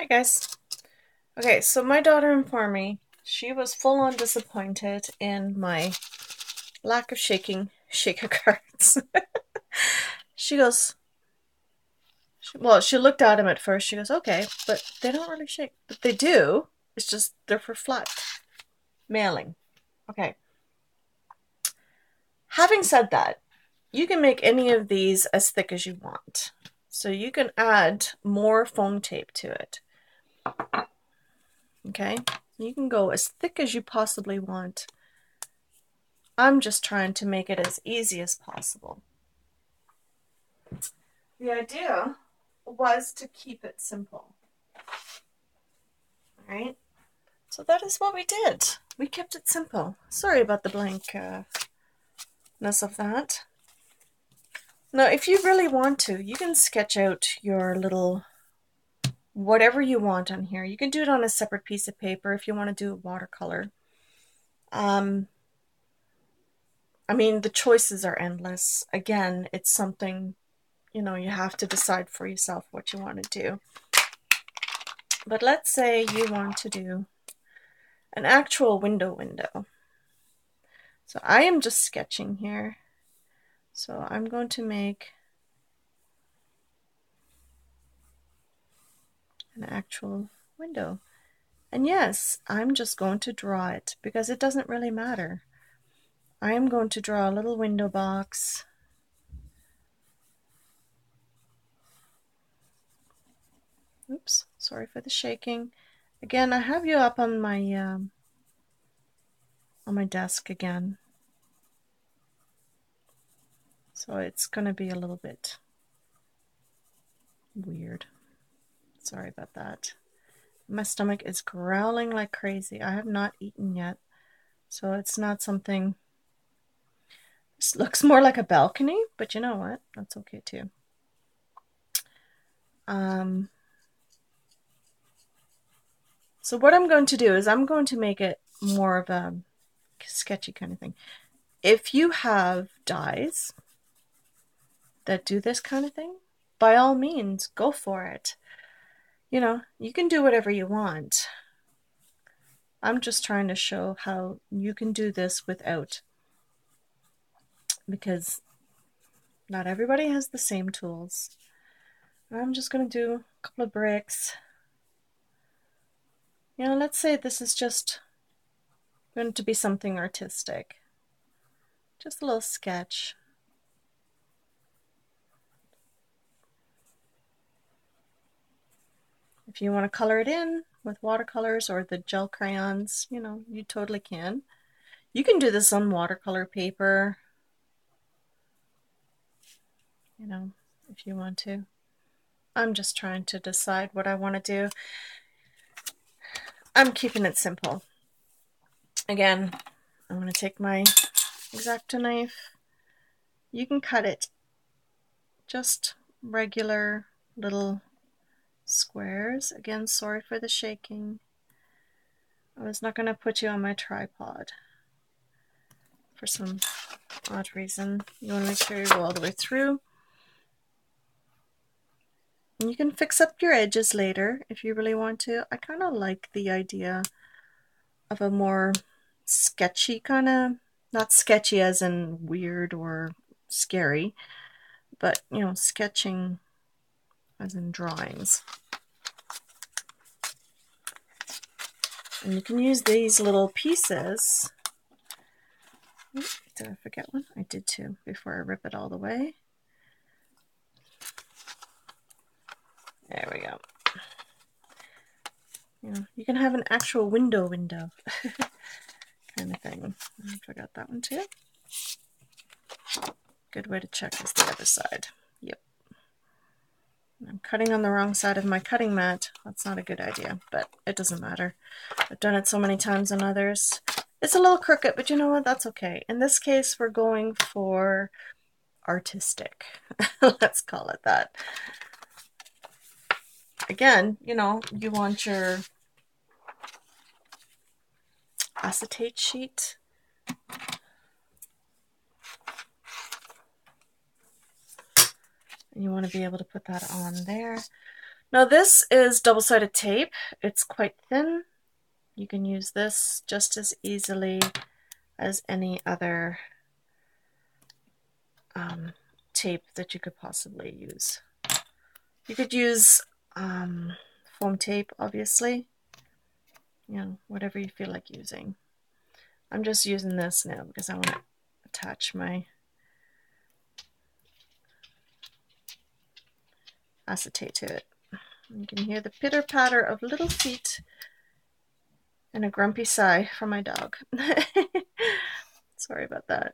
Hi guys. Okay, so my daughter informed me she was full on disappointed in my lack of shaker cards. She goes, well, she looked at them at first. She goes, okay, but they don't really shake. But they do. It's just they're for flat mailing. Okay. Having said that, you can make any of these as thick as you want. So you can add more foam tape to it. Okay? You can go as thick as you possibly want. I'm just trying to make it as easy as possible. The idea was to keep it simple. Alright? So that is what we did. We kept it simple. Sorry about the blankness of that. Now, if you really want to, you can sketch out your little whatever you want on here. You can do it on a separate piece of paper if you want to do a watercolor. I mean, the choices are endless. Again, it's something, you have to decide for yourself what you want to do. But let's say you want to do an actual window. So I am just sketching here. So I'm going to make an actual window. And yes, I'm just going to draw it because it doesn't really matter. I am going to draw a little window box. Oops, sorry for the shaking. Again, I have you up on my desk again. So it's going to be a little bit weird. Sorry about that. My stomach is growling like crazy. I have not eaten yet, so it's not something. This looks more like a balcony, but you know what? That's okay too. So what I'm going to do is I'm going to make it more of a sketchy kind of thing. If you have dies that do this kind of thing, by all means, go for it. You can do whatever you want. I'm just trying to show how you can do this without, because not everybody has the same tools. I'm just going to do a couple of bricks. Let's say this is just going to be something artistic. Just a little sketch. If you want to color it in with watercolors or the gel crayons, you totally can. You can do this on watercolor paper, if you want to. I'm just trying to decide what I want to do. I'm keeping it simple. Again, I'm going to take my X-Acto knife. You can cut it just regular little squares. Again, sorry for the shaking. I was not going to put you on my tripod for some odd reason. You want to make sure you go all the way through. And you can fix up your edges later if you really want to. I kind of like the idea of a more sketchy kind of, not sketchy as in weird or scary, but sketching as in drawings. And you can use these little pieces. Oops, did I forget one? I did too, before I rip it all the way. There we go. You can have an actual window kind of thing. I forgot that one too. Good way to check is the other side. Yep. I'm cutting on the wrong side of my cutting mat. That's not a good idea, but it doesn't matter. I've done it so many times on others. It's a little crooked, but you know what? That's okay. In this case, we're going for artistic. Let's call it that. Again, you want your acetate sheet. And you want to be able to put that on there. Now this is double-sided tape. It's quite thin. You can use this just as easily as any other tape that you could possibly use. You could use foam tape, obviously, you know, whatever you feel like using. I'm just using this now because I want to attach my acetate to it. You can hear the pitter-patter of little feet and a grumpy sigh from my dog. Sorry about that.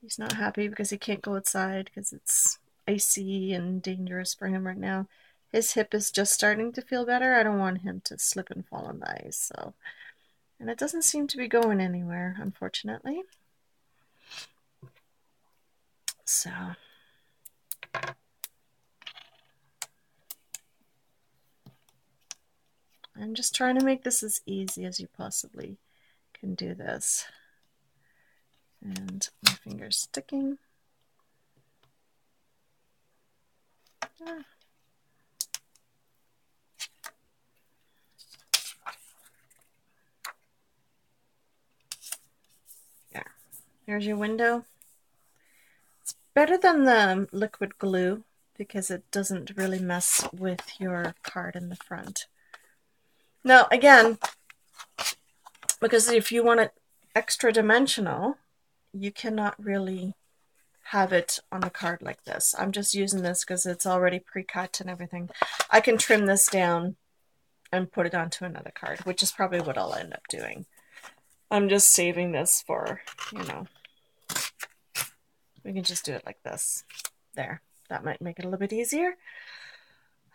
He's not happy because he can't go outside because it's icy and dangerous for him right now. His hip is just starting to feel better. I don't want him to slip and fall on the ice, so. And it doesn't seem to be going anywhere, unfortunately. So. I'm just trying to make this as easy as you possibly can do this. And my finger's sticking. Ah. Yeah, there's your window. It's better than the liquid glue because it doesn't really mess with your card in the front. Now, again, because if you want it extra dimensional, you cannot really have it on the card like this. I'm just using this because it's already pre-cut and everything. I can trim this down and put it onto another card, which is probably what I'll end up doing. I'm just saving this for, you know, we can just do it like this. There, that might make it a little bit easier.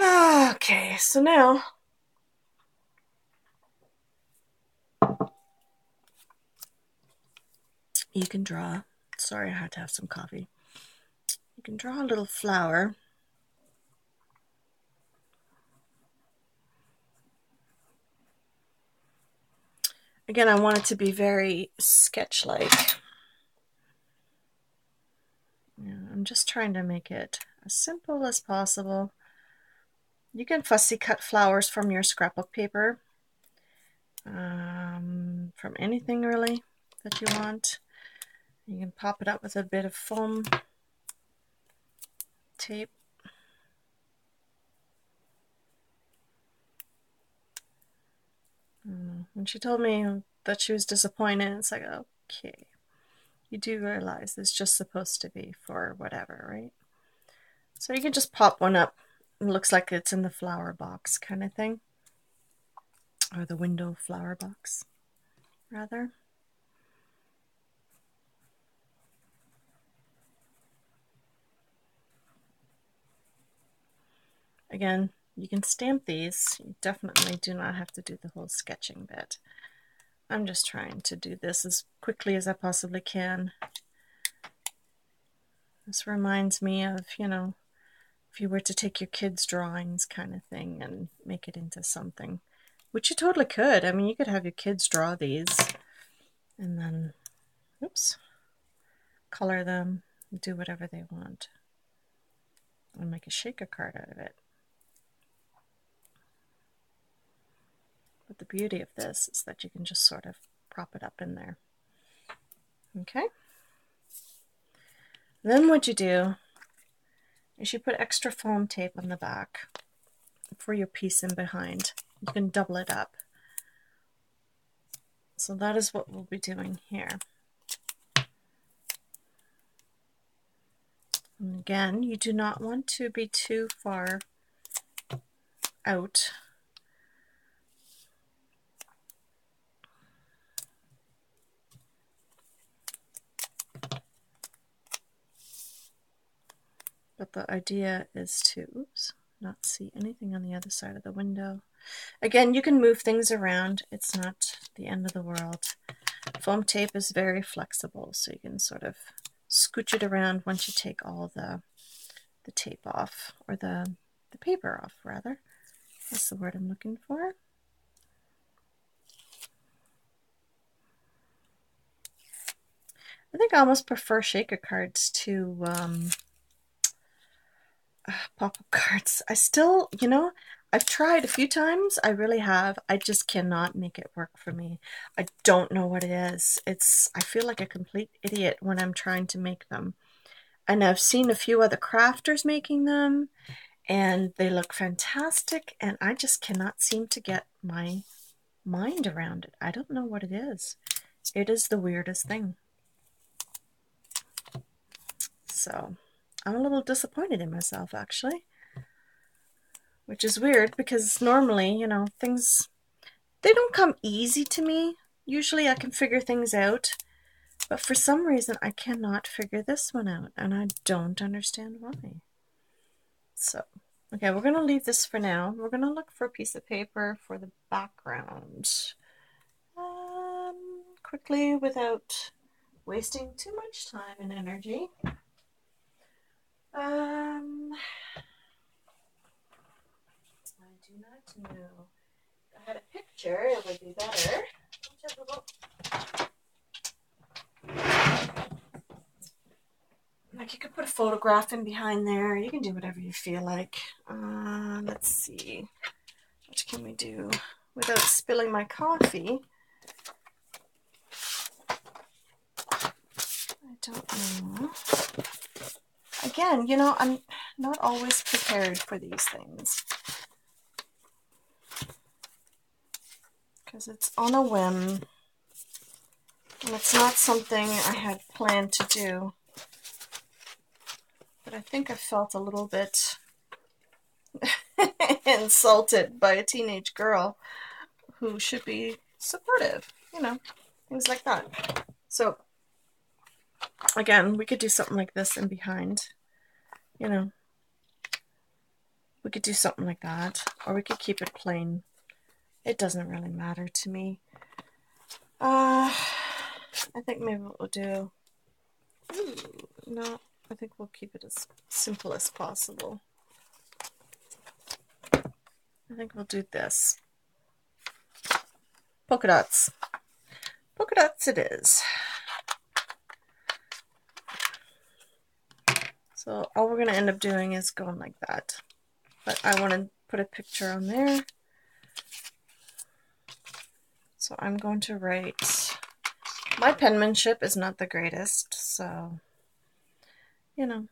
Okay, so now you can draw, sorry I had to have some coffee. You can draw a little flower. Again, I want it to be very sketch-like. Yeah, I'm just trying to make it as simple as possible. You can fussy cut flowers from your scrapbook paper, from anything really that you want. You can pop it up with a bit of foam tape. When she told me that she was disappointed, it's like, okay, you do realize it's just supposed to be for whatever, right? So you can just pop one up. It looks like it's in the flower box kind of thing. Or the window flower box, rather. Again, you can stamp these. You definitely do not have to do the whole sketching bit. I'm just trying to do this as quickly as I possibly can. This reminds me of, you know, if you were to take your kids' drawings kind of thing and make it into something, which you totally could. I mean, you could have your kids draw these and then, oops, color them, do whatever they want, and make a shaker card out of it. But the beauty of this is that you can just sort of prop it up in there. Okay? Then what you do is you put extra foam tape on the back for your piece in behind. You can double it up. So that is what we'll be doing here. And again, you do not want to be too far out. But the idea is to, oops, not see anything on the other side of the window. Again, you can move things around. It's not the end of the world. Foam tape is very flexible, so you can sort of scooch it around once you take all the tape off, or the paper off, rather. That's the word I'm looking for. I think I almost prefer shaker cards to pop-up cards. I still, you know, I've tried a few times. I really have. I just cannot make it work for me. I don't know what it is. I feel like a complete idiot when I'm trying to make them. And I've seen a few other crafters making them, and they look fantastic, and I just cannot seem to get my mind around it. I don't know what it is. It is the weirdest thing. So I'm a little disappointed in myself, actually, which is weird because normally, you know, things, they don't come easy to me. Usually I can figure things out, but for some reason I cannot figure this one out, and I don't understand why. So, okay, we're going to leave this for now. We're going to look for a piece of paper for the background. Quickly, without wasting too much time and energy. I do not know. If I had a picture, it would be better. Like, you could put a photograph in behind there. You can do whatever you feel like. Let's see. What can we do without spilling my coffee? I don't know. Again, you know, I'm not always prepared for these things, because it's on a whim, and it's not something I had planned to do. But I think I felt a little bit insulted by a teenage girl who should be supportive, you know, things like that. So, again, we could do something like this in behind, you know. We could do something like that, or we could keep it plain. It doesn't really matter to me. I think maybe what we'll do... no, I think we'll keep it as simple as possible. I think we'll do this. Polka dots. Polka dots it is. So all we're going to end up doing is going like that. But I want to put a picture on there. So I'm going to write... My penmanship is not the greatest, so, you know.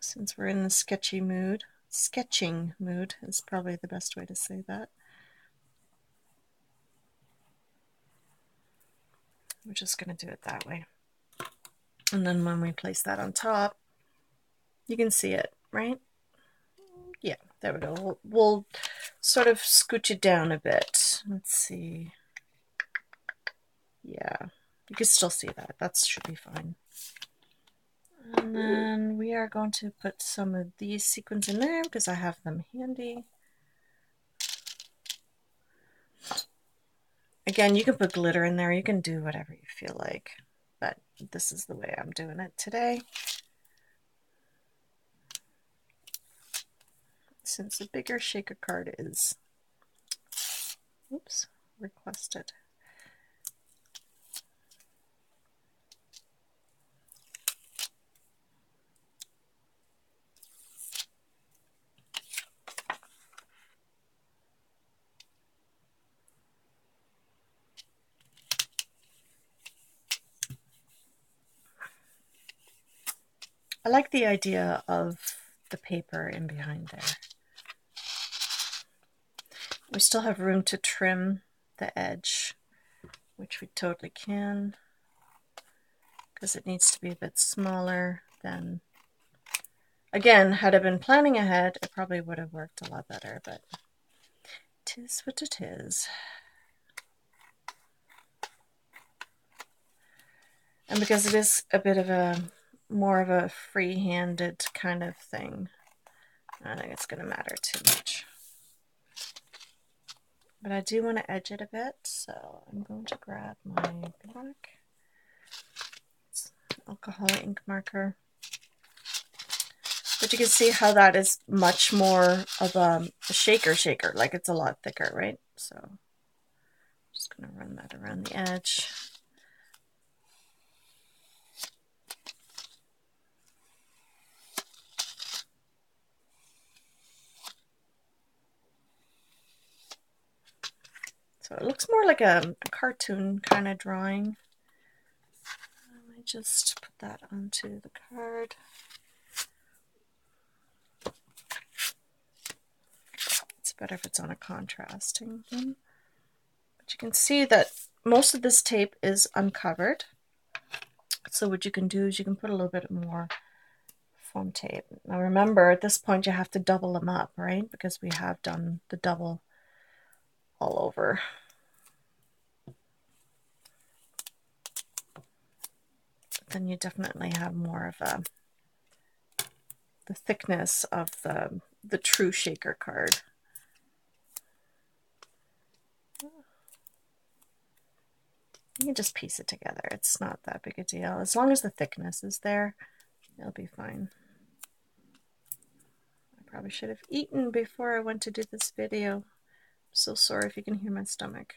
Since we're in the sketching mood is probably the best way to say that. We're just going to do it that way. And then when we place that on top, you can see it, right? Yeah, there we go. We'll sort of scooch it down a bit. Let's see. Yeah, you can still see that. That should be fine. And then we are going to put some of these sequins in there because I have them handy. Again, you can put glitter in there. You can do whatever you feel like, but this is the way I'm doing it today. Since the bigger shaker card is, oops, requested. I like the idea of the paper in behind there. We still have room to trim the edge, which we totally can, because it needs to be a bit smaller than... Again, had I been planning ahead, it probably would have worked a lot better, but 'tis what it is. And because it is a bit of a more of a free-handed kind of thing, I don't think it's going to matter too much. But I do want to edge it a bit, so I'm going to grab my black alcohol ink marker. But you can see how that is much more of a shaker, like it's a lot thicker, right? So just just going to run that around the edge. So it looks more like a cartoon kind of drawing. Let me just put that onto the card. It's better if it's on a contrasting one. But you can see that most of this tape is uncovered. So what you can do is you can put a little bit more foam tape. Now remember, at this point you have to double them up, right? Because we have done the double all over. Then you definitely have more of the thickness of the true shaker card. You can just piece it together. It's not that big a deal. As long as the thickness is there, it'll be fine. I probably should have eaten before I went to do this video. I'm so sorry if you can hear my stomach.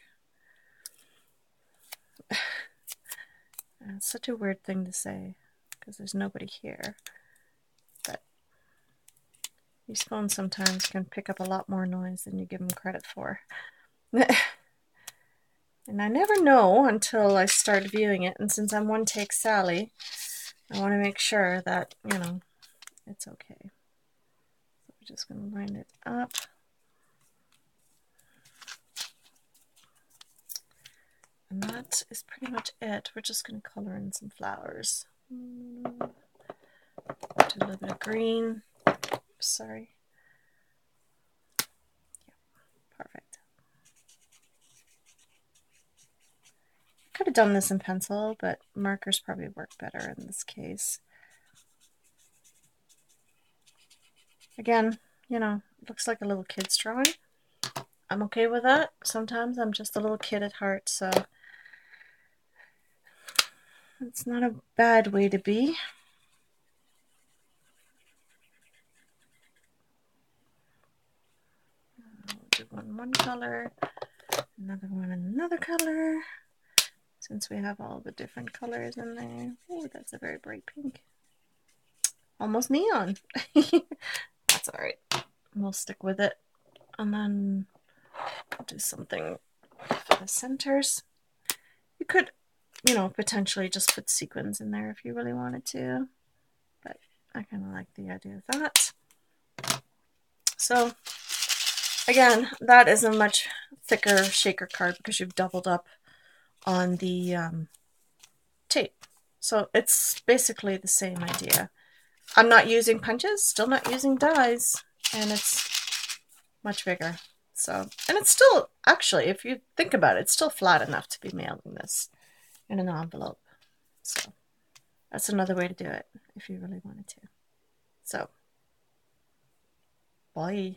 It's such a weird thing to say because there's nobody here. But these phones sometimes can pick up a lot more noise than you give them credit for. And I never know until I start viewing it. And since I'm One Take Sally, I want to make sure that, you know, it's okay. So we're just going to line it up. And that is pretty much it. We're just going to color in some flowers. Do a little bit of green. Oops, sorry. Yeah, perfect. Could have done this in pencil, but markers probably work better in this case. Again, you know, it looks like a little kid's drawing. I'm okay with that. Sometimes I'm just a little kid at heart, so it's not a bad way to be. We'll do one color, another one another color, since we have all the different colors in there. Oh, that's a very bright pink. Almost neon. That's all right. We'll stick with it. And then I'll do something for the centers. You could, you know, potentially just put sequins in there if you really wanted to, but I kind of like the idea of that. So again, that is a much thicker shaker card because you've doubled up on the tape. So it's basically the same idea. I'm not using punches, still not using dies, and it's much bigger. So, and it's still, actually, if you think about it, it's still flat enough to be mailing this in an envelope. So that's another way to do it if you really wanted to. So, bye.